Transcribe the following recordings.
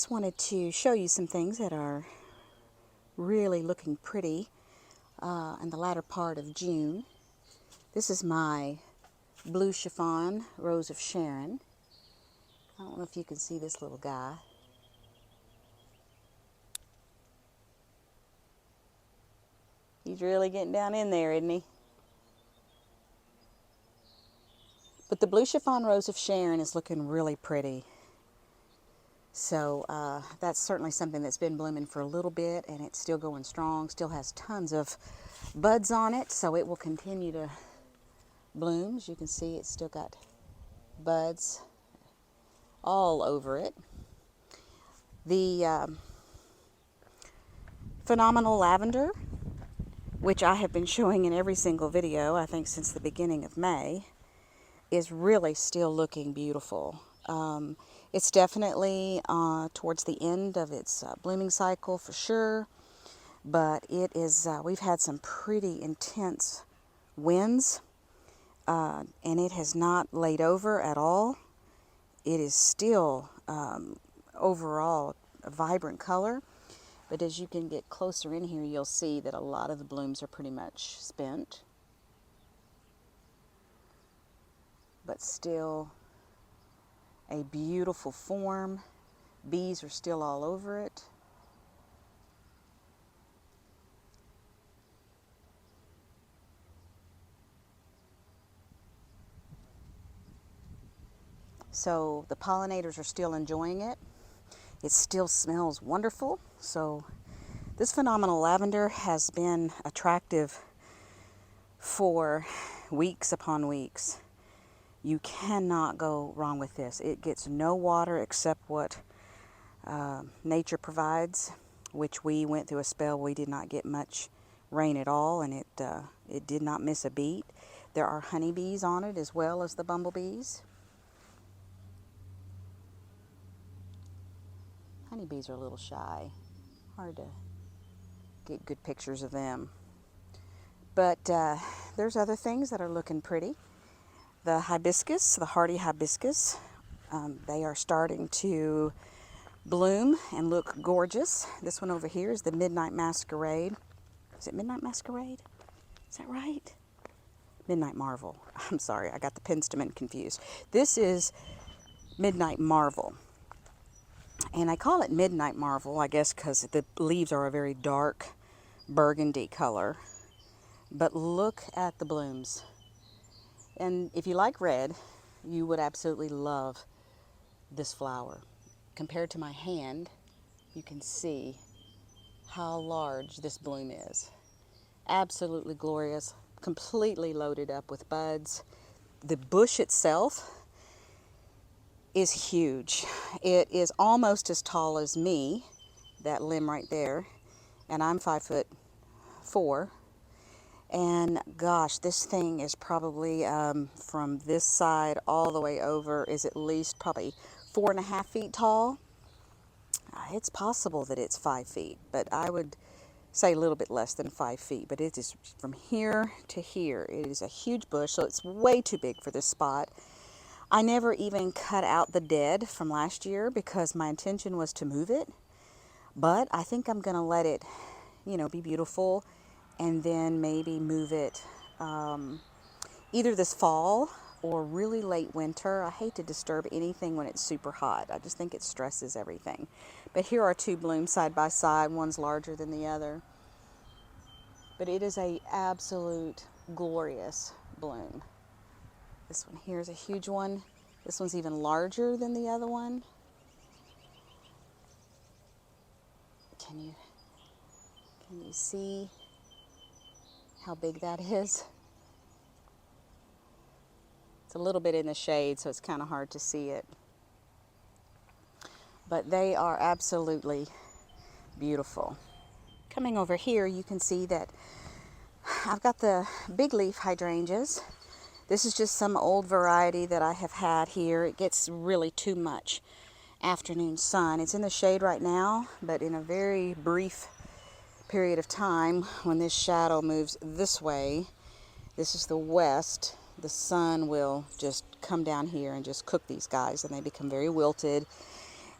just wanted to show you some things that are really looking pretty in the latter part of June. This is my blue chiffon rose of Sharon. I don't know if you can see this little guy. He's really getting down in there, isn't he? But the blue chiffon rose of Sharon is looking really pretty. So that's certainly something that's been blooming for a little bit, and it's still going strong, still has tons of buds on it, so it will continue to bloom. As you can see, it's still got buds all over it. The phenomenal lavender, which I have been showing in every single video, I think since the beginning of May, is really still looking beautiful. It's definitely towards the end of its blooming cycle for sure, but it is, we've had some pretty intense winds, and it has not laid over at all. It is still overall a vibrant color, but as you can get closer in here, you'll see that a lot of the blooms are pretty much spent, but still a beautiful form. Bees are still all over it. So the pollinators are still enjoying it. It still smells wonderful. So this phenomenal lavender has been attractive for weeks upon weeks. You cannot go wrong with this. It gets no water except what nature provides, which we went through a spell we did not get much rain at all, and it did not miss a beat. There are honeybees on it as well as the bumblebees. Honeybees are a little shy. Hard to get good pictures of them. But there's other things that are looking pretty. The hibiscus, the hardy hibiscus, they are starting to bloom and look gorgeous. This one over here is the Midnight Masquerade. Is it Midnight Masquerade? Is that right? Midnight Marvel. I'm sorry, I got the penstemon confused. This is Midnight Marvel. And I call it Midnight Marvel, I guess, because the leaves are a very dark burgundy color. But look at the blooms. And if you like red, you would absolutely love this flower. Compared to my hand, you can see how large this bloom is. Absolutely glorious, completely loaded up with buds. The bush itself is huge. It is almost as tall as me, that limb right there, and I'm 5'4". And gosh, this thing is probably from this side all the way over is at least probably 4.5 feet tall. It's possible that it's 5 feet, but I would say a little bit less than 5 feet. But it is from here to here. It is a huge bush, so it's way too big for this spot. I never even cut out the dead from last year because my intention was to move it. But I think I'm going to let it, be beautiful, and then maybe move it either this fall or really late winter. I hate to disturb anything when it's super hot. I just think it stresses everything. But here are two blooms side by side. One's larger than the other. But it is a absolute glorious bloom. This one here is a huge one. This one's even larger than the other one. Can you see how big that is? It's a little bit in the shade, so it's kind of hard to see it. But they are absolutely beautiful. Coming over here, you can see that I've got the big leaf hydrangeas. This is just some old variety that I have had here. It gets really too much afternoon sun. It's in the shade right now, but in a very brief period of time, when this shadow moves this way, this is the west, the sun will just come down here and just cook these guys, and they become very wilted.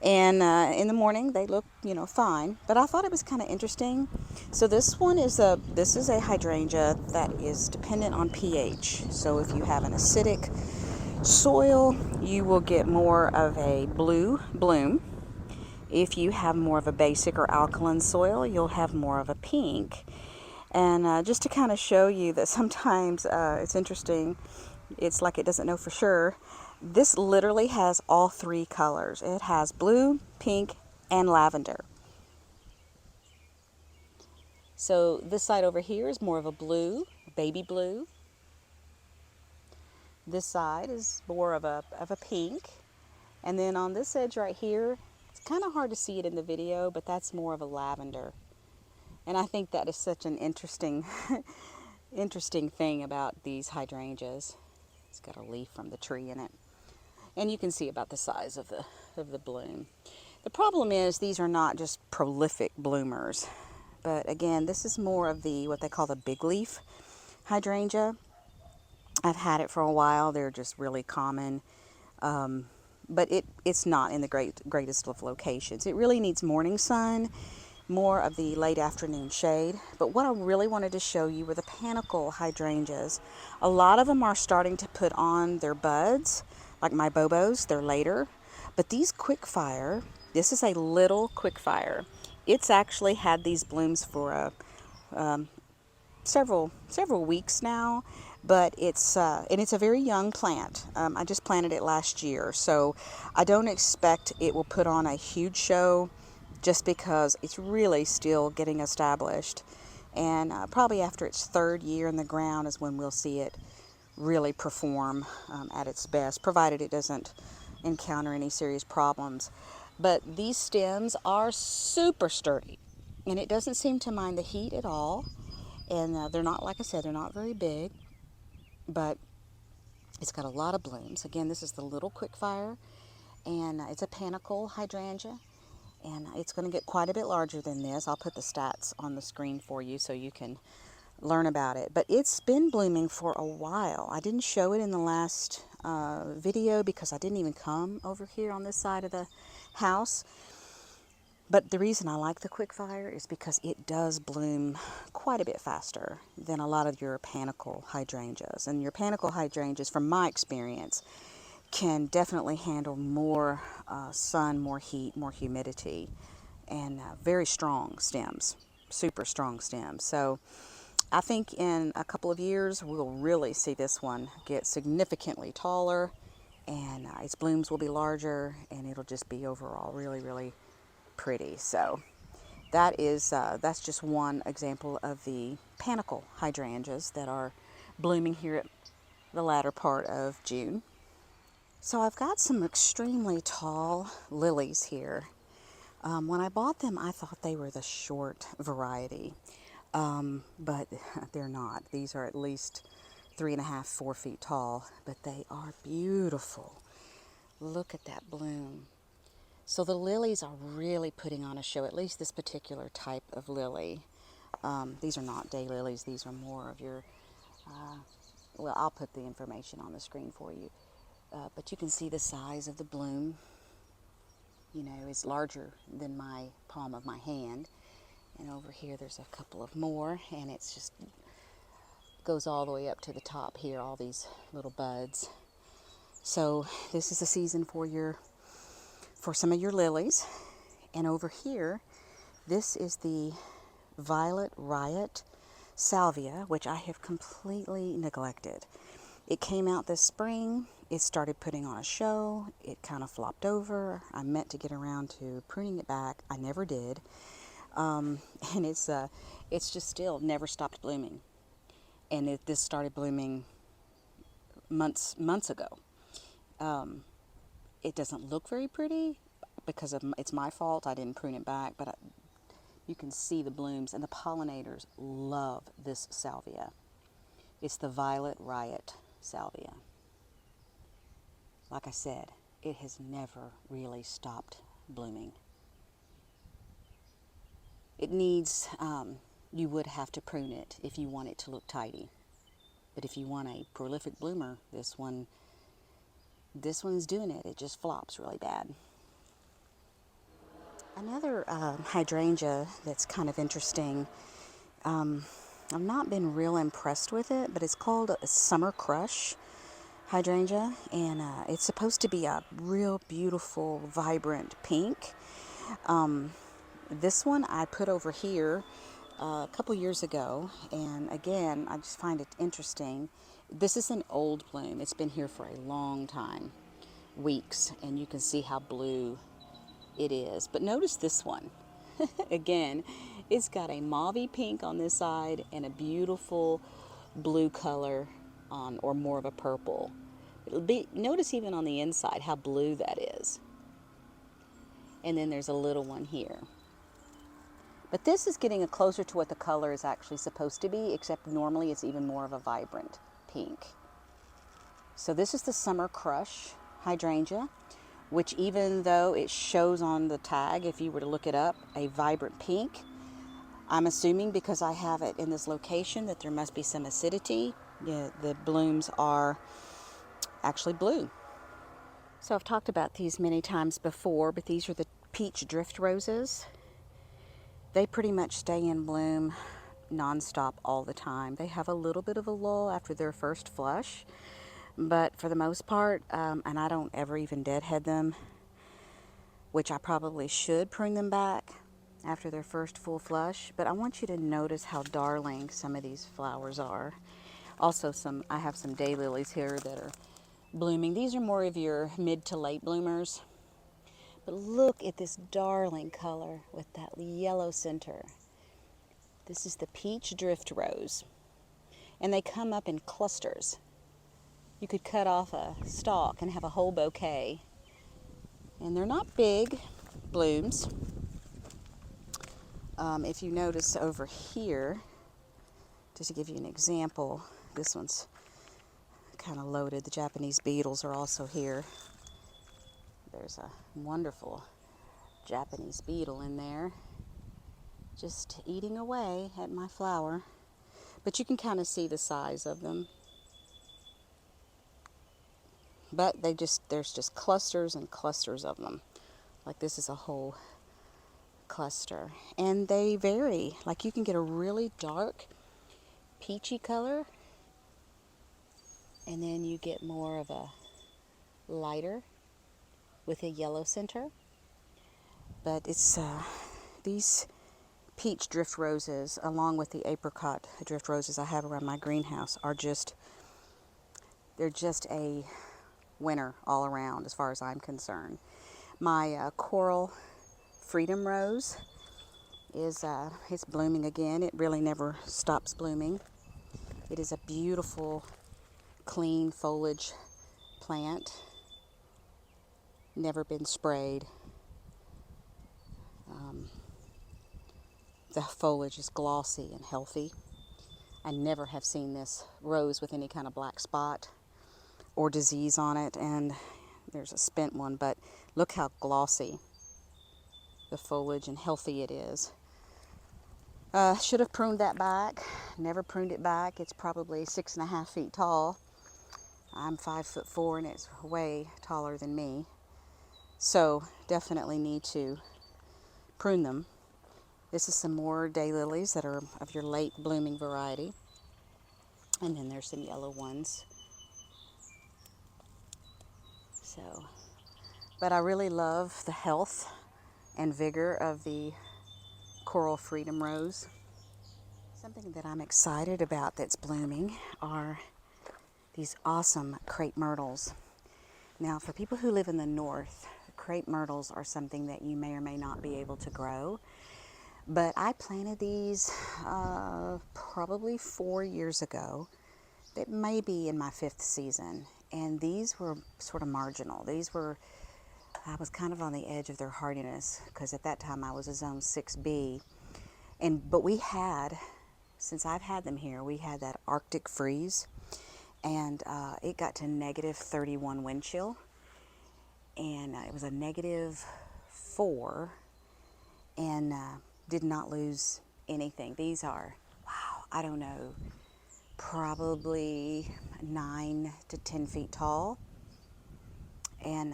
And in the morning they look, fine. But I thought it was kind of interesting. So this is a hydrangea that is dependent on pH. So if you have an acidic soil, you will get more of a blue bloom. If you have more of a basic or alkaline soil, you'll have more of a pink. And just to kind of show you that sometimes it's interesting, it's like it doesn't know for sure. This literally has all three colors. It has blue, pink, and lavender. So this side over here is more of a blue, baby blue. This side is more of a pink. And then on this edge right here, it's kind of hard to see it in the video, but that's more of a lavender. And I think that is such an interesting interesting thing about these hydrangeas. It's got a leaf from the tree in it. And you can see about the size of the bloom. The problem is these are not just prolific bloomers. But again, this is more of the what they call the big leaf hydrangea. I've had it for a while. They're just really common. But it's not in the greatest of locations. It really needs morning sun, more of the late afternoon shade. But what I really wanted to show you were the panicle hydrangeas. A lot of them are starting to put on their buds, like my bobos. They're later. But these quickfire, this is a little quickfire. It's actually had these blooms for several weeks now, but it's a very young plant. I just planted it last year, so I don't expect it will put on a huge show, just because it's really still getting established. And probably after its third year in the ground is when we'll see it really perform at its best, provided it doesn't encounter any serious problems. But these stems are super sturdy, and it doesn't seem to mind the heat at all. And they're not, like I said, they're not very big, but it's got a lot of blooms. Again, this is the little quickfire, and it's a panicle hydrangea, and it's going to get quite a bit larger than this. I'll put the stats on the screen for you so you can learn about it. But it's been blooming for a while. I didn't show it in the last video because I didn't even come over here on this side of the house. But the reason I like the quickfire is because it does bloom quite a bit faster than a lot of your panicle hydrangeas. And your panicle hydrangeas, from my experience, can definitely handle more sun, more heat, more humidity, and very strong stems, super strong stems. So I think in a couple of years we'll really see this one get significantly taller, and its blooms will be larger, and it'll just be overall really, really pretty. So that's just one example of the panicle hydrangeas that are blooming here at the latter part of June. So I've got some extremely tall lilies here. When I bought them, I thought they were the short variety, but they're not. These are at least 3.5, 4 feet tall, but they are beautiful. Look at that bloom. So the lilies are really putting on a show, at least this particular type of lily. These are not daylilies. These are more of your, well, I'll put the information on the screen for you. But you can see the size of the bloom. You know, it's larger than my palm of my hand. And over here there's a couple of more, and it's just goes all the way up to the top here, all these little buds. So this is the season for some of your lilies. And over here, this is the Violet Riot salvia, which I have completely neglected. It came out this spring. It started putting on a show. It kind of flopped over. I meant to get around to pruning it back. I never did. And it's just still never stopped blooming. And this started blooming months ago. It doesn't look very pretty because it's my fault. I didn't prune it back, but you can see the blooms, and the pollinators love this salvia. It's the Violet Riot salvia. Like I said, it has never really stopped blooming. It needs, you would have to prune it if you want it to look tidy. But if you want a prolific bloomer, this one's doing it. It just flops really bad. Another hydrangea that's kind of interesting, I've not been real impressed with it, but it's called a summer crush hydrangea, and it's supposed to be a real beautiful, vibrant pink. This one I put over here a couple years ago, and again, I just find it interesting. This is an old bloom. It's been here for a long time, weeks, and you can see how blue it is. But notice this one. Again, it's got a mauvey pink on this side and a beautiful blue color on, or more of a purple. Notice even on the inside how blue that is. And then there's a little one here. But this is getting closer to what the color is actually supposed to be, except normally it's even more of a vibrant pink. So this is the Summer Crush hydrangea, which even though it shows on the tag, if you were to look it up, a vibrant pink, I'm assuming because I have it in this location that there must be some acidity. Yeah, the blooms are actually blue. So I've talked about these many times before, but these are the peach drift roses. They pretty much stay in bloom nonstop all the time. They have a little bit of a lull after their first flush, but for the most part, and I don't ever even deadhead them, which I probably should prune them back after their first full flush. But I want you to notice how darling some of these flowers are. Also, I have some daylilies here that are blooming. These are more of your mid to late bloomers. But look at this darling color with that yellow center. This is the peach drift rose. And they come up in clusters. You could cut off a stalk and have a whole bouquet. And they're not big blooms. If you notice over here, just to give you an example, this one's kind of loaded. The Japanese beetles are also here. There's a wonderful Japanese beetle in there, just eating away at my flower. But you can kind of see the size of them. But there's just clusters and clusters of them. Like this is a whole cluster. And they vary. Like you can get a really dark peachy color, and then you get more of a lighter with a yellow center. But it's these peach drift roses, along with the apricot drift roses I have around my greenhouse, they're just a winner all around as far as I'm concerned. My coral freedom rose is it's blooming again. It really never stops blooming. It is a beautiful, clean foliage plant. Never been sprayed. The foliage is glossy and healthy. I never have seen this rose with any kind of black spot or disease on it, and there's a spent one, but look how glossy the foliage and healthy it is. Should have pruned that back. Never pruned it back. It's probably 6.5 feet tall. I'm 5'4", and it's way taller than me. So definitely need to prune them. This is some more daylilies that are of your late blooming variety. And then there's some yellow ones. So, but I really love the health and vigor of the Coral Freedom Rose. Something that I'm excited about that's blooming are these awesome crepe myrtles. Now, for people who live in the north, crepe myrtles are something that you may or may not be able to grow. But I planted these probably 4 years ago. It may be in my 5th season. And these were sort of marginal. I was kind of on the edge of their hardiness because at that time I was a zone 6B. But we had, since I've had them here, we had that Arctic freeze. And it got to negative 31 wind chill. And it was a negative 4. And did not lose anything. These are, wow, I don't know, probably 9 to 10 feet tall. And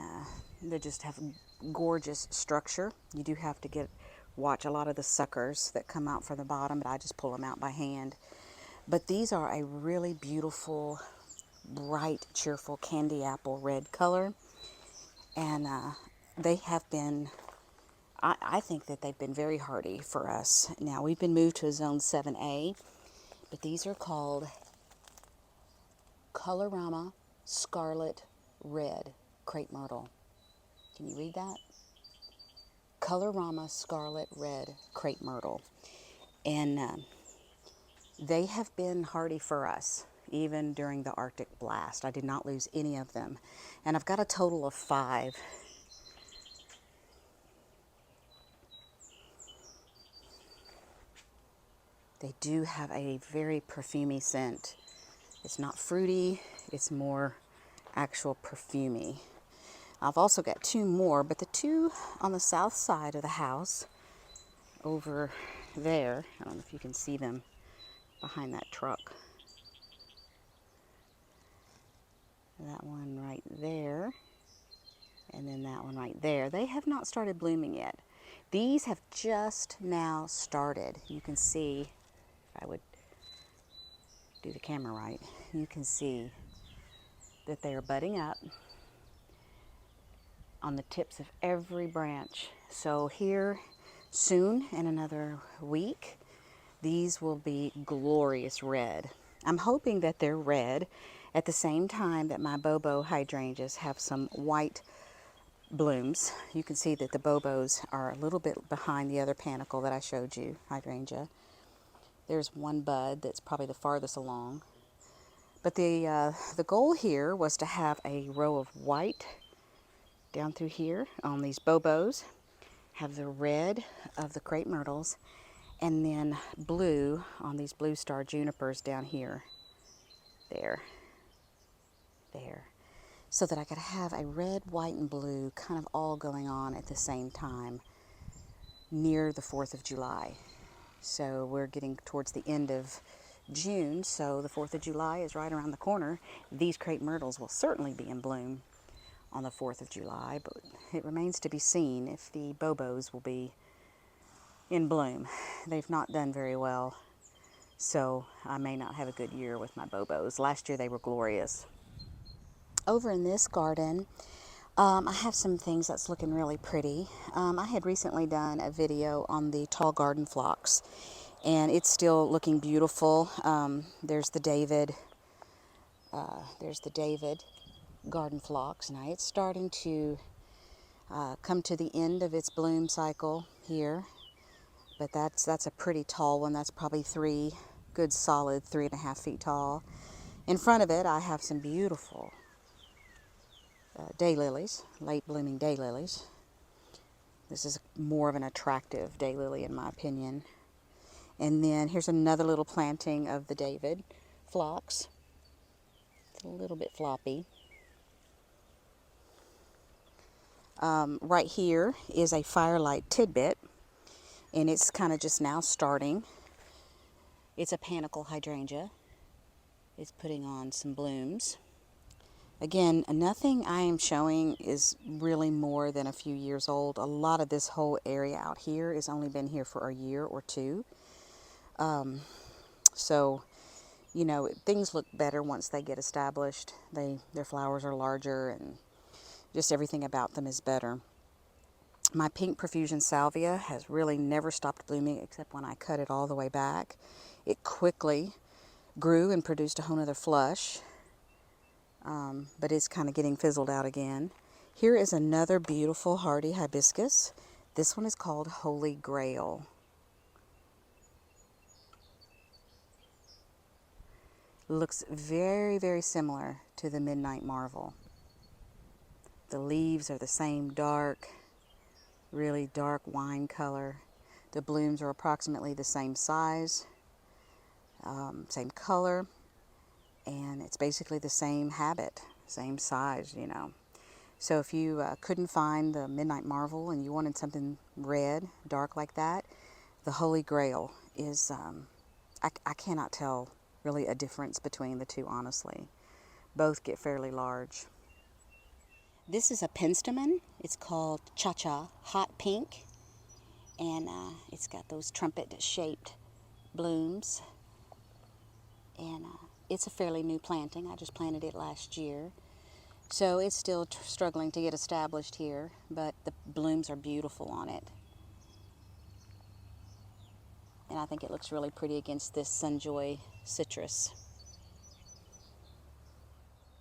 they just have gorgeous structure. You do have to watch a lot of the suckers that come out from the bottom, but I just pull them out by hand. But these are a really beautiful, bright, cheerful candy apple red color. And they have been, I think that they've been very hardy for us. Now, we've been moved to a zone 7A, but these are called Colorama Scarlet Red Crepe Myrtle. Can you read that? Colorama Scarlet Red Crepe Myrtle. And they have been hardy for us, even during the Arctic blast. I did not lose any of them. And I've got a total of 5. They do have a very perfumey scent. It's not fruity, it's more actual perfumey. I've also got 2 more, but the 2 on the south side of the house, over there, I don't know if you can see them behind that truck. That one right there, and then that one right there. They have not started blooming yet. These have just now started. You can see, if I would do the camera right, you can see that they are budding up on the tips of every branch. So here soon, in another week, these will be glorious red. I'm hoping that they're red at the same time that my Bobo hydrangeas have some white blooms. You can see that the Bobos are a little bit behind the other Panicle that I showed you, hydrangea. There's one bud that's probably the farthest along. But the goal here was to have a row of white down through here on these Bobos, have the red of the crepe myrtles, and then blue on these blue star junipers down here. There. So that I could have a red, white, and blue kind of all going on at the same time near the 4th of July. So we're getting towards the end of June, so the 4th of July is right around the corner. These crepe myrtles will certainly be in bloom on the 4th of July, but it remains to be seen if the Bobos will be in bloom. They've not done very well, so I may not have a good year with my Bobos. Last year they were glorious. Over in this garden, I have some things that's looking really pretty. I had recently done a video on the tall garden phlox, and it's still looking beautiful. There's the David garden phlox. Now it's starting to come to the end of its bloom cycle here, but that's a pretty tall one. That's probably good solid 3.5 feet tall. In front of it, I have some beautiful daylilies, late blooming daylilies. This is more of an attractive daylily in my opinion. And then here's another little planting of the David phlox. It's a little bit floppy. Right here is a firelight tidbit, and it's kind of just now starting. It's a Panicle hydrangea. It's putting on some blooms. Again, nothing I am showing is really more than a few years old. A lot of this whole area out here has only been here for a year or 2. So, you know, things look better once they get established. Their flowers are larger and just everything about them is better. My pink profusion salvia has really never stopped blooming except when I cut it all the way back. It quickly grew and produced a whole nother flush. But it's kind of getting fizzled out again. Here is another beautiful hardy hibiscus. This one is called Holy Grail. Looks very, very similar to the Midnight Marvel. The leaves are the same dark, really dark wine color. The blooms are approximately the same size, same color. And it's basically the same habit, same size, you know. So if you couldn't find the Midnight Marvel and you wanted something red, dark like that, the Holy Grail is, I cannot tell really a difference between the two, honestly. Both get fairly large. This is a penstemon. It's called Cha-Cha Hot Pink. And it's got those trumpet-shaped blooms. And it's a fairly new planting. I just planted it last year. So it's still struggling to get established here, but the blooms are beautiful on it. And I think it looks really pretty against this Sunjoy citrus.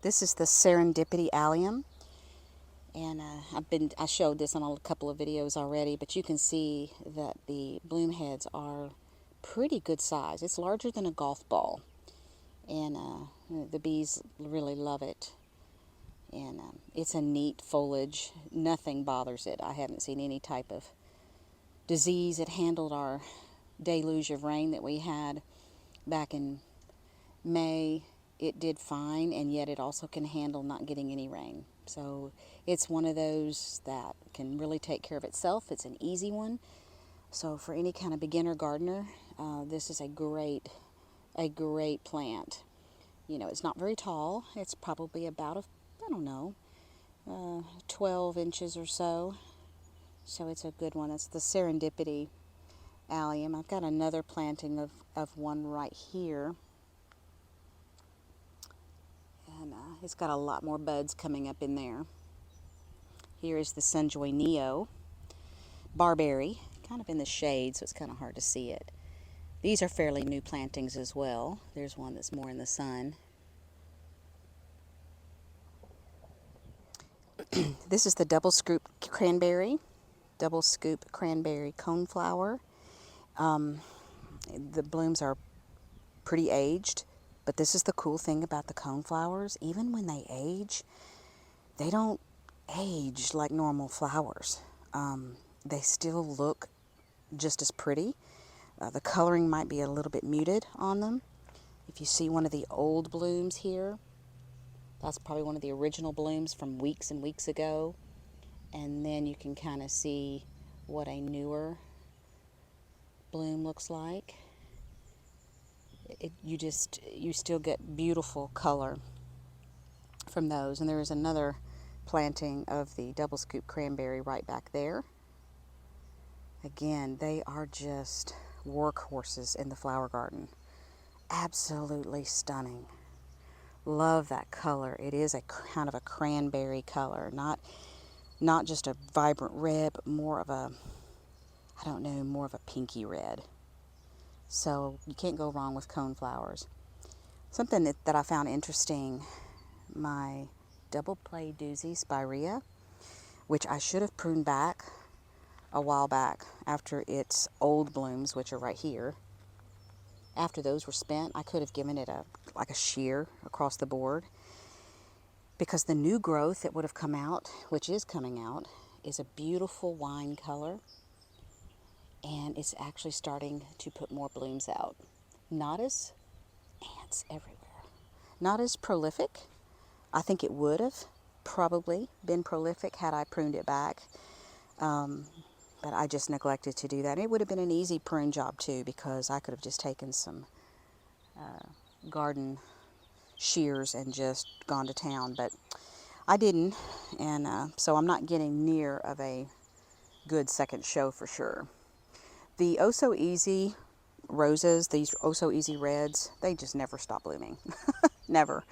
This is the Serendipity Allium. And I showed this on a couple of videos already, but you can see that the bloom heads are pretty good size. It's larger than a golf ball. And the bees really love it. And it's a neat foliage. Nothing bothers it. I haven't seen any type of disease. It handled our deluge of rain that we had back in May. It did fine, and yet it also can handle not getting any rain. So it's one of those that can really take care of itself. It's an easy one. So for any kind of beginner gardener, this is a great plant. You know, it's not very tall. It's probably about, 12 inches or so. So it's a good one. It's the Serendipity Allium. I've got another planting of one right here. And it's got a lot more buds coming up in there. Here is the Sunjoy Neo. Barberry, kind of in the shade, so it's kind of hard to see it. These are fairly new plantings as well. There's one that's more in the sun. This is the double scoop cranberry coneflower. The blooms are pretty aged, but this is the cool thing about the coneflowers. Even when they age, they don't age like normal flowers. They still look just as pretty. The coloring might be a little bit muted on them. If you see one of the old blooms here, that's probably one of the original blooms from weeks and weeks ago. And then you can kind of see what a newer bloom looks like. You still get beautiful color from those. And there is another planting of the double scoop cranberry right back there. Again, they are just workhorses in the flower garden. Absolutely stunning. Love that color. It is a kind of a cranberry color, not just a vibrant red, but more of a, more of a pinky red. So you can't go wrong with coneflowers. Something that I found interesting, my double play doozy spirea, which I should have pruned back a while back after its old blooms, which are right here. After those were spent, I could have given it a shear across the board, because the new growth that would have come out, which is coming out, is a beautiful wine color, and it's actually starting to put more blooms out. Not as ants everywhere. Not as prolific. I think it would have probably been prolific had I pruned it back. But I just neglected to do that. And it would have been an easy prune job too, because I could have just taken some garden shears and just gone to town. But I didn't, and so I'm not getting near of a good second show for sure. The Oh So Easy roses, these Oh So Easy reds, they just never stop blooming. Never.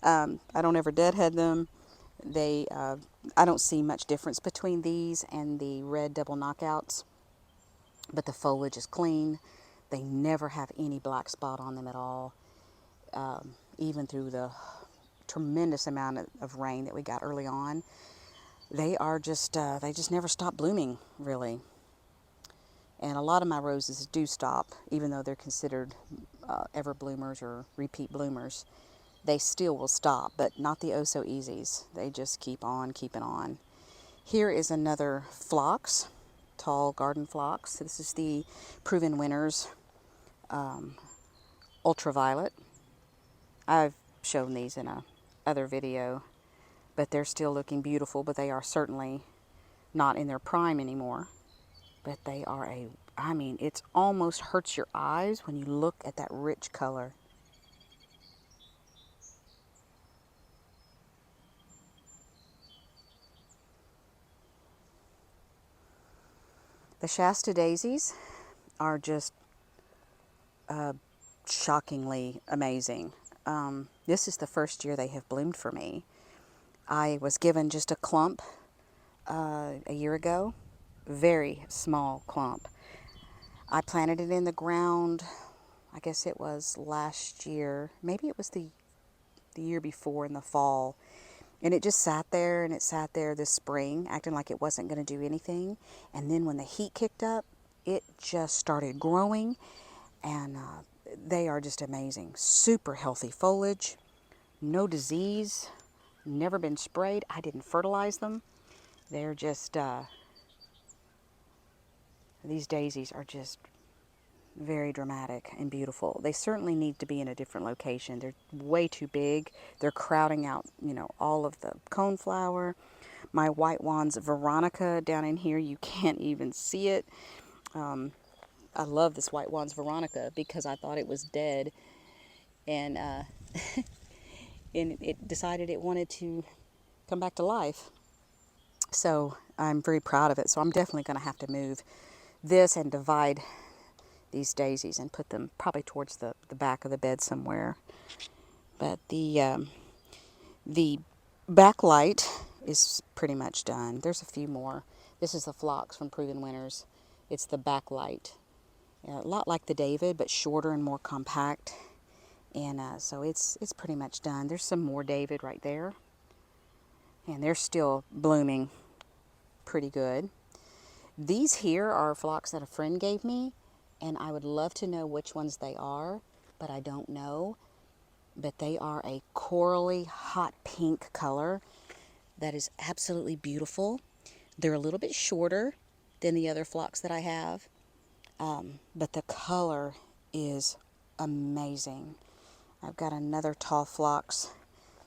I don't ever deadhead them. I don't see much difference between these and the red double knockouts, but the foliage is clean. They never have any black spot on them at all, even through the tremendous amount of rain that we got early on. They just never stop blooming, really. And a lot of my roses do stop, even though they're considered ever bloomers or repeat bloomers. They still will stop, but not the Oh So Easies. They just keep on keeping on. Here is another phlox, tall garden phlox. This is the Proven Winners Ultraviolet. I've shown these in a other video, but they're still looking beautiful, but they are certainly not in their prime anymore. But they are it almost hurts your eyes when you look at that rich color. The Shasta daisies are just shockingly amazing. This is the first year they have bloomed for me. I was given just a clump a year ago, very small clump. I planted it in the ground, I guess it was last year, maybe it was the year before in the fall. And it just sat there, and it sat there this spring, acting like it wasn't going to do anything. And then when the heat kicked up, it just started growing, and they are just amazing. Super healthy foliage, no disease, never been sprayed. I didn't fertilize them. They're just, these daisies are just very dramatic and beautiful. They certainly need to be in a different location. They're way too big. They're crowding out, you know, all of the coneflower. My white wands Veronica down in here, you can't even see it. I love this white wands Veronica because I thought it was dead, and and it decided it wanted to come back to life. So I'm very proud of it. So I'm definitely going to have to move this and divide these daisies and put them probably towards the back of the bed somewhere. But the backlight is pretty much done. There's a few more. This is the Phlox from Proven Winners. It's the backlight. A lot like the David, but shorter and more compact. And so it's pretty much done. There's some more David right there. And they're still blooming pretty good. These here are Phlox that a friend gave me, and I would love to know which ones they are, but I don't know. But they are a corally hot pink color that is absolutely beautiful. They're a little bit shorter than the other Phlox that I have, but the color is amazing. I've got another tall Phlox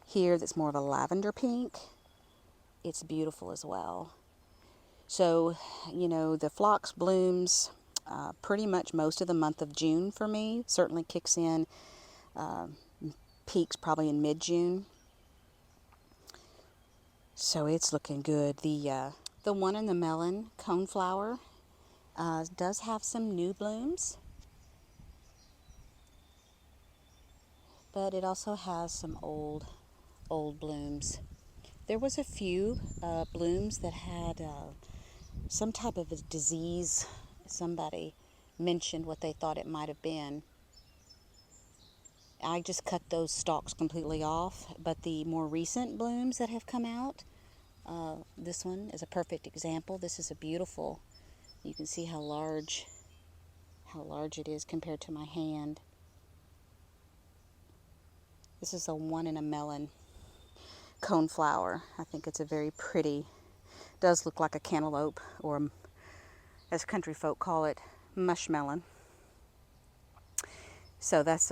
here that's more of a lavender pink. It's beautiful as well. So, you know, the Phlox blooms pretty much most of the month of June for me. Certainly kicks in, peaks probably in mid-June. So it's looking good. The one in the melon coneflower does have some new blooms, but it also has some old blooms. There was a few blooms that had some type of a disease. Somebody mentioned what they thought it might have been. I just cut those stalks completely off, but the more recent blooms that have come out, this one is a perfect example. This is a beautiful, you can see how large it is compared to my hand. This is a one in a melon coneflower. I think it's a very pretty, does look like a cantaloupe, or as country folk call it, mushmelon. So that's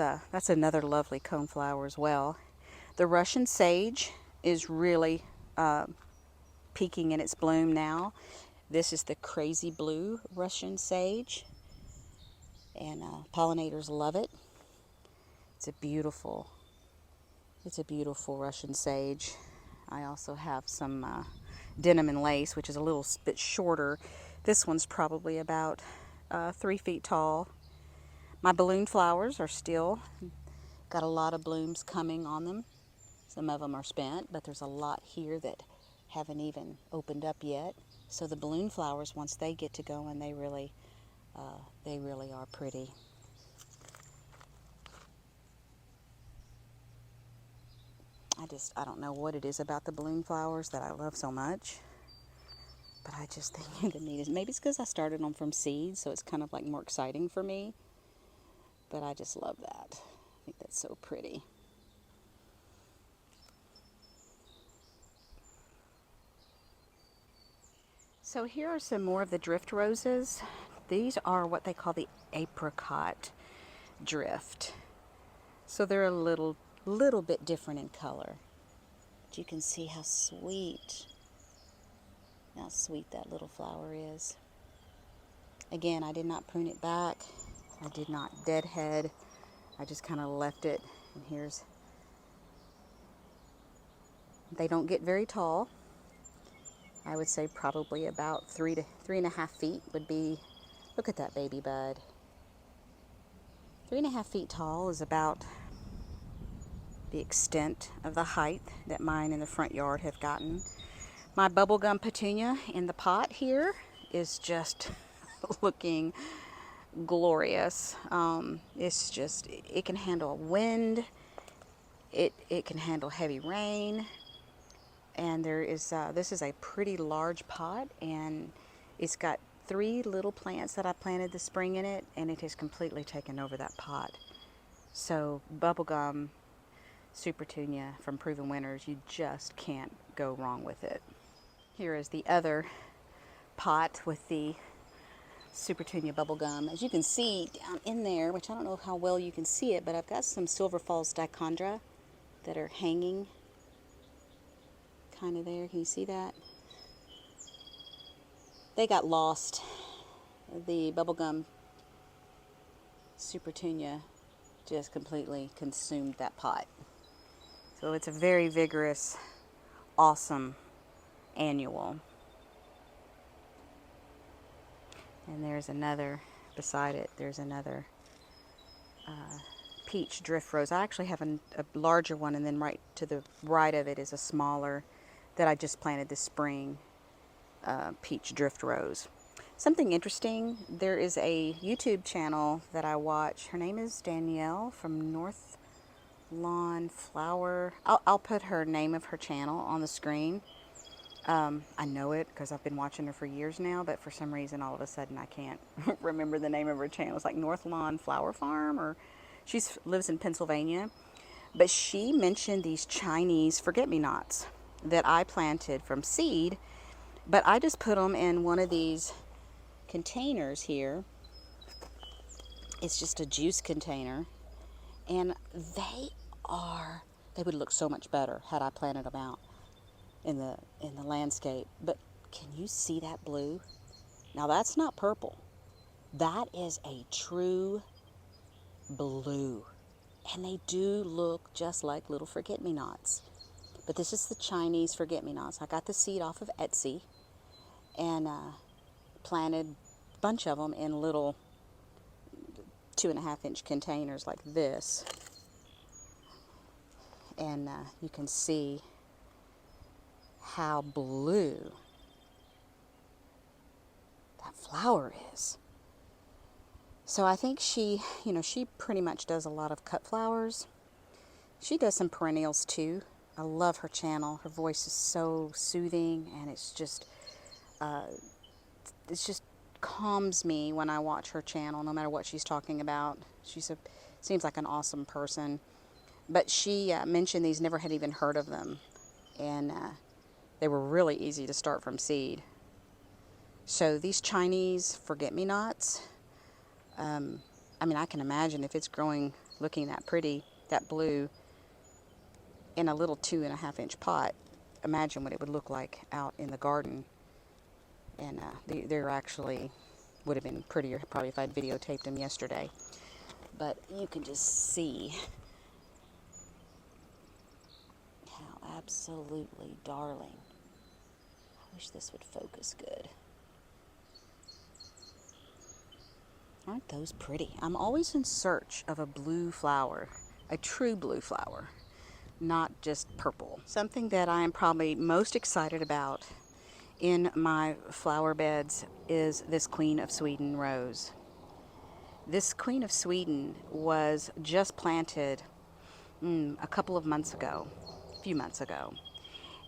another lovely coneflower as well. The Russian sage is really peaking in its bloom now. This is the crazy blue Russian sage, and pollinators love it. It's a beautiful Russian sage. I also have some denim and lace, which is a little bit shorter. This one's probably about 3 feet tall. My balloon flowers are still got a lot of blooms coming on them. Some of them are spent, but there's a lot here that haven't even opened up yet. So the balloon flowers, once they get to going, they really are pretty. I don't know what it is about the balloon flowers that I love so much, but I just think they're the neatest. Maybe it's because I started them from seeds, so it's kind of like more exciting for me, but I just love that. I think that's so pretty. So here are some more of the drift roses. These are what they call the apricot drift. So they're a little bit different in color. But you can see how sweet that little flower is. Again, I did not prune it back. I did not deadhead. I just kind of left it. And they don't get very tall. I would say probably about 3 to 3.5 feet would be, look at that baby bud. 3.5 feet tall is about the extent of the height that mine in the front yard have gotten. My bubblegum petunia in the pot here is just looking glorious. It's just, it can handle wind, it can handle heavy rain, and there is this is a pretty large pot, and it's got 3 little plants that I planted this spring in it, and it has completely taken over that pot. So bubblegum super petunia from Proven Winners, you just can't go wrong with it. Here is the other pot with the super petunia bubblegum. As you can see down in there, which I don't know how well you can see it, but I've got some Silver Falls dichondra that are hanging kind of there. Can you see that? They got lost. The bubblegum super petunia just completely consumed that pot. So it's a very vigorous, awesome annual. And there's another, beside it, there's another peach drift rose. I actually have a larger one, and then right to the right of it is a smaller that I just planted this spring, peach drift rose. Something interesting, there is a YouTube channel that I watch. Her name is Danielle from North Lawn Flower. I'll put her name of her channel on the screen. I know it because I've been watching her for years now, but for some reason all of a sudden I can't remember the name of her channel. It's like North Lawn Flower Farm, or she lives in Pennsylvania. But she mentioned these Chinese forget-me-nots that I planted from seed, but I just put them in one of these containers here. It's just a juice container, and they would look so much better had I planted them out in the landscape. But can you see that blue? Now that's not purple. That is a true blue. And they do look just like little forget-me-nots. But this is the Chinese forget-me-nots. I got the seed off of Etsy and planted a bunch of them in little 2.5-inch containers like this. And you can see how blue that flower is. So I think she pretty much does a lot of cut flowers. She does some perennials too. I love her channel. Her voice is so soothing, and it's just calms me when I watch her channel, no matter what she's talking about. Seems like an awesome person. But she mentioned these, never had even heard of them, and they were really easy to start from seed. So these Chinese forget-me-nots, I can imagine if it's growing, looking that pretty, that blue, in a little 2.5-inch pot, imagine what it would look like out in the garden. And they're actually, would have been prettier probably if I'd videotaped them yesterday. But you can just see how absolutely darling. I wish this would focus good. Aren't those pretty? I'm always in search of a blue flower, a true blue flower, not just purple. Something that I am probably most excited about in my flower beds is this Queen of Sweden rose. This Queen of Sweden was just planted a few months ago.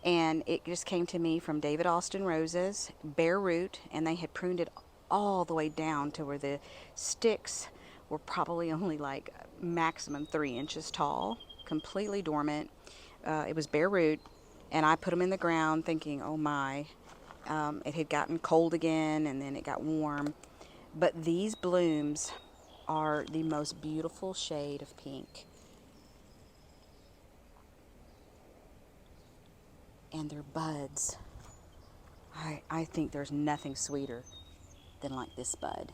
And it just came to me from David Austin Roses, bare root, and they had pruned it all the way down to where the sticks were probably only like maximum 3 inches tall, completely dormant. It was bare root, and I put them in the ground thinking, oh my, it had gotten cold again, and then it got warm. But these blooms are the most beautiful shade of pink. And their buds, I think there's nothing sweeter than like this bud.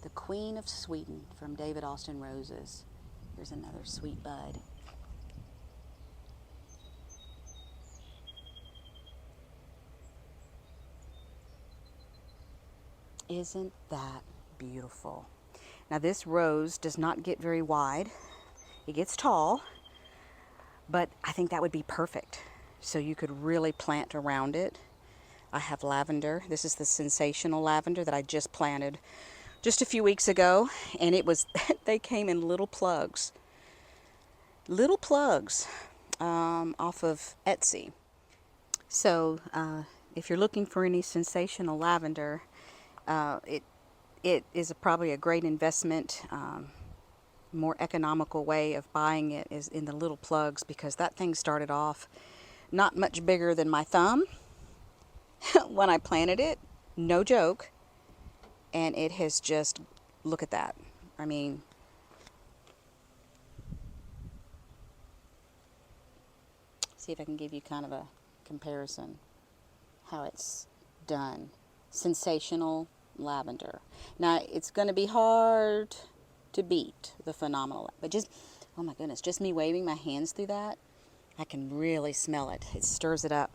The Queen of Sweden from David Austin Roses. Here's another sweet bud. Isn't that beautiful? Now this rose does not get very wide. It gets tall, but I think that would be perfect. So you could really plant around it. I have lavender. This is the sensational lavender that I just planted just a few weeks ago, and it was they came in little plugs off of Etsy. So if you're looking for any sensational lavender, it is probably a great investment. More economical way of buying it is in the little plugs, because that thing started off not much bigger than my thumb when I planted it, no joke, and it has just, look at that. I mean, see if I can give you kind of a comparison how it's done. Sensational lavender. Now it's going to be hard to beat the phenomenal, but just, oh my goodness, just me waving my hands through that, I can really smell it. It stirs it up.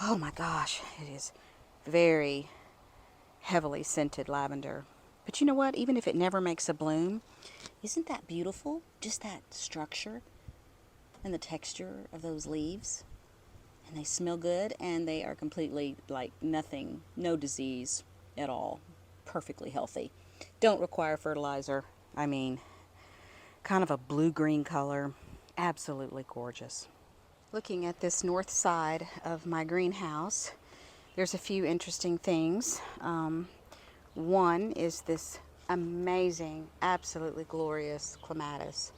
Oh my gosh, it is very heavily scented lavender. But you know what? Even if it never makes a bloom, isn't that beautiful? Just that structure and the texture of those leaves. And they smell good, and they are completely like nothing, no disease at all. Perfectly healthy. Don't require fertilizer. I mean, kind of a blue-green color. Absolutely gorgeous. Looking at this north side of my greenhouse, there's a few interesting things. One is this amazing, absolutely glorious Clematis.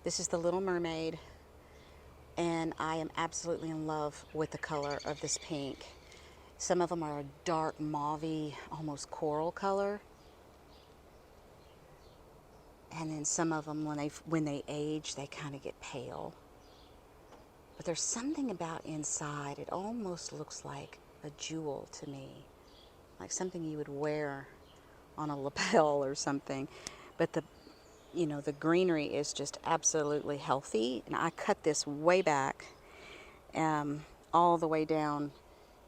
This is the Little Mermaid, and I am absolutely in love with the color of this pink. Some of them are a dark mauve-y, almost coral color. And then some of them, when they age, they kind of get pale. But there's something about inside, it almost looks like a jewel to me. Like something you would wear on a lapel or something. But the greenery is just absolutely healthy. And I cut this way back, all the way down,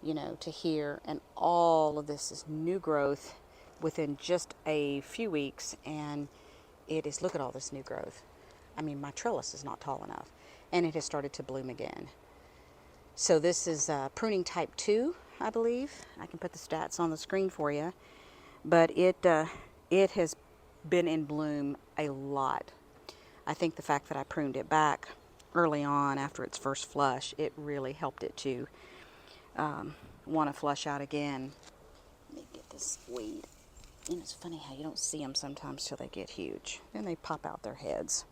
to here. And all of this is new growth within just a few weeks. And it is, look at all this new growth. I mean, my trellis is not tall enough. And it has started to bloom again. So this is pruning type 2, I believe. I can put the stats on the screen for you. But it has been in bloom a lot. I think the fact that I pruned it back early on after its first flush, it really helped it to want to flush out again. Let me get this weed. And it's funny how you don't see them sometimes till they get huge. Then they pop out their heads.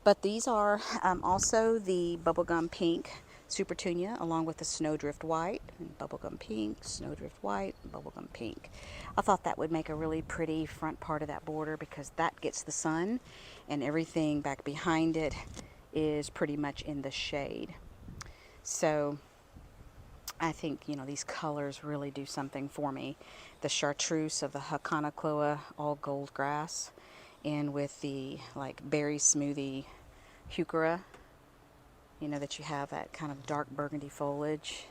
But these are also the bubblegum pink Supertunia, along with the snowdrift white, and bubblegum pink, snowdrift white, bubblegum pink. I thought that would make a really pretty front part of that border, because that gets the sun, and everything back behind it is pretty much in the shade. So I think, these colors really do something for me. The chartreuse of the Hakanakloa all gold grass, and with the berry smoothie heuchera, that you have that kind of dark burgundy foliage.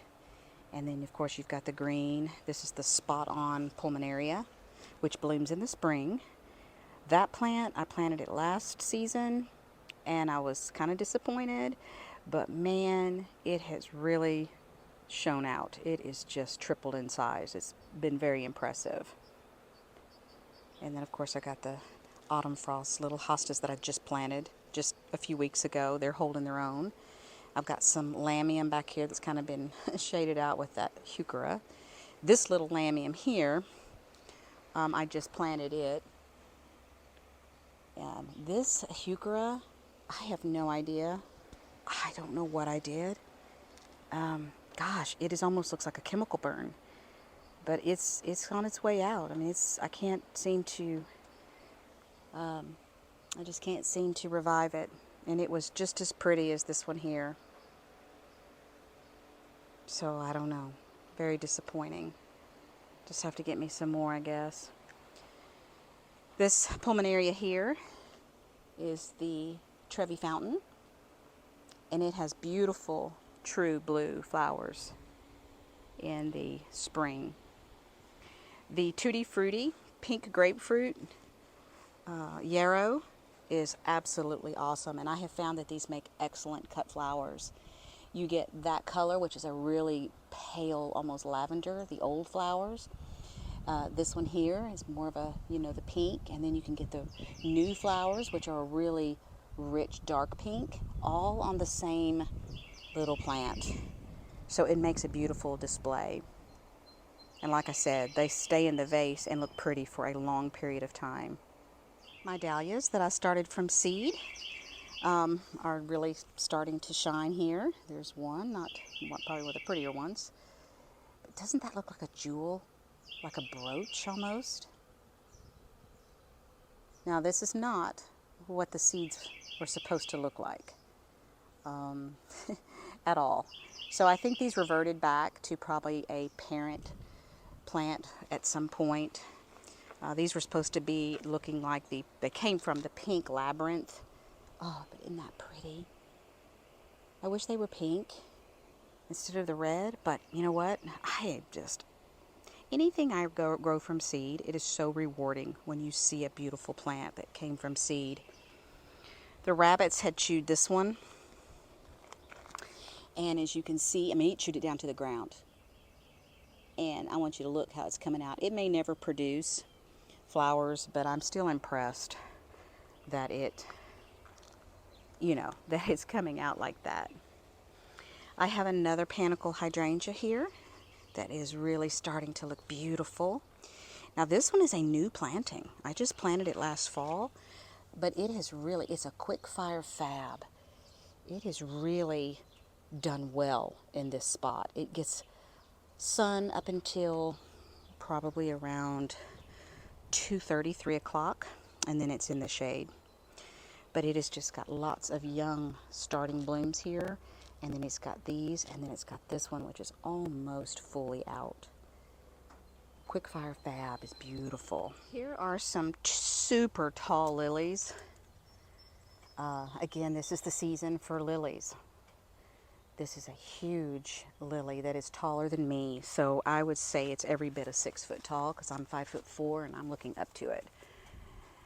And then of course you've got the green. This is the spot on pulmonaria, which blooms in the spring. That plant, I planted it last season and I was kind of disappointed, but man, it has really shown out. It is just tripled in size. It's been very impressive. And then of course I got the autumn frost little hostas that I just planted just a few weeks ago. They're holding their own. I've got some lamium back here that's kind of been shaded out with that heuchera. This little lamium here, I just planted it. This heuchera, I have no idea. I don't know what I did. Gosh, it is almost looks like a chemical burn, but it's on its way out. I mean, I can't seem to. I just can't seem to revive it, and it was just as pretty as this one here. So I don't know. Very disappointing. Just have to get me some more, I guess. This pulmonaria here is the Trevi Fountain, and it has beautiful true blue flowers in the spring. The Tutti Frutti pink grapefruit yarrow is absolutely awesome, and I have found that these make excellent cut flowers. You get that color, which is a really pale, almost lavender, the old flowers. This one here is more of a, the pink, and then you can get the new flowers, which are a really rich dark pink, all on the same little plant. So it makes a beautiful display. And like I said, they stay in the vase and look pretty for a long period of time. My dahlias that I started from seed are really starting to shine here. There's one, probably one of the prettier ones. But doesn't that look like a jewel? Like a brooch almost? Now this is not what the seeds were supposed to look like at all. So I think these reverted back to probably a parent plant at some point. These were supposed to be looking like they came from the pink labyrinth. Oh, but isn't that pretty? I wish they were pink instead of the red, but you know what? Anything I grow from seed, it is so rewarding when you see a beautiful plant that came from seed. The rabbits had chewed this one, and as you can see, he chewed it down to the ground. And I want you to look how it's coming out. It may never produce flowers, but I'm still impressed that that it's coming out like that. I have another Panicle hydrangea here that is really starting to look beautiful. Now this one is a new planting. I just planted it last fall, but it's a quick fire fab. It has really done well in this spot. It gets sun up until probably around 2:30, 3 o'clock, and then it's in the shade. But it has just got lots of young starting blooms here, and then it's got these, and then it's got this one, which is almost fully out. Quickfire Fab is beautiful. Here are some super tall lilies. Again, this is the season for lilies. This is a huge lily that is taller than me, so I would say it's every bit of 6 foot tall because I'm 5'4" and I'm looking up to it.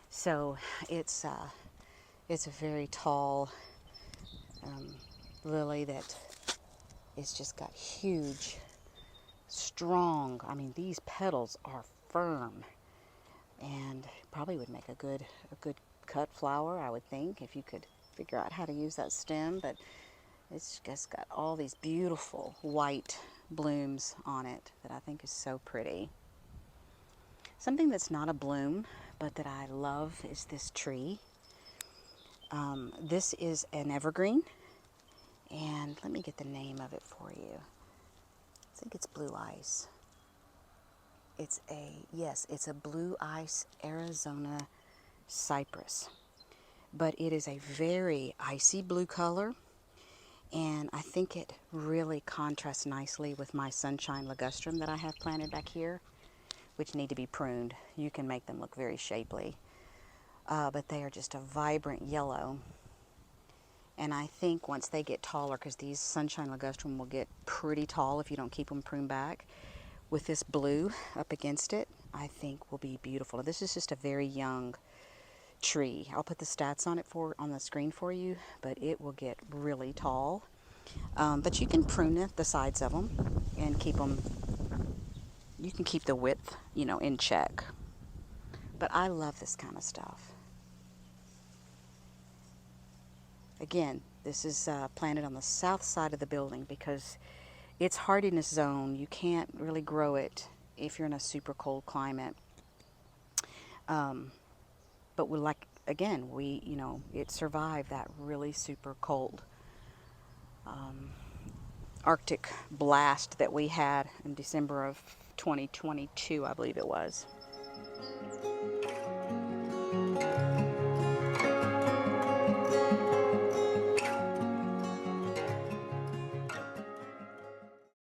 So it's a very tall lily that is just got huge, strong. These petals are firm, and probably would make a good cut flower, I would think, if you could figure out how to use that stem. But it's just got all these beautiful white blooms on it that I think is so pretty. Something that's not a bloom, but that I love is this tree. This is an evergreen, and let me get the name of it for you. I think it's blue ice. It's a blue ice Arizona cypress, but it is a very icy blue color, and I think it really contrasts nicely with my sunshine ligustrum that I have planted back here, which need to be pruned. You can make them look very shapely, but they are just a vibrant yellow. And I think once they get taller, because these sunshine ligustrum will get pretty tall if you don't keep them pruned back, with this blue up against it, I think will be beautiful. This is just a very young tree. I'll put the stats on it on the screen for you, but it will get really tall. But you can prune the sides of them and keep them. You can keep the width, in check. But I love this kind of stuff. Again, this is planted on the south side of the building because it's hardiness zone. You can't really grow it if you're in a super cold climate. But it survived that really super cold Arctic blast that we had in December of 2022, I believe it was.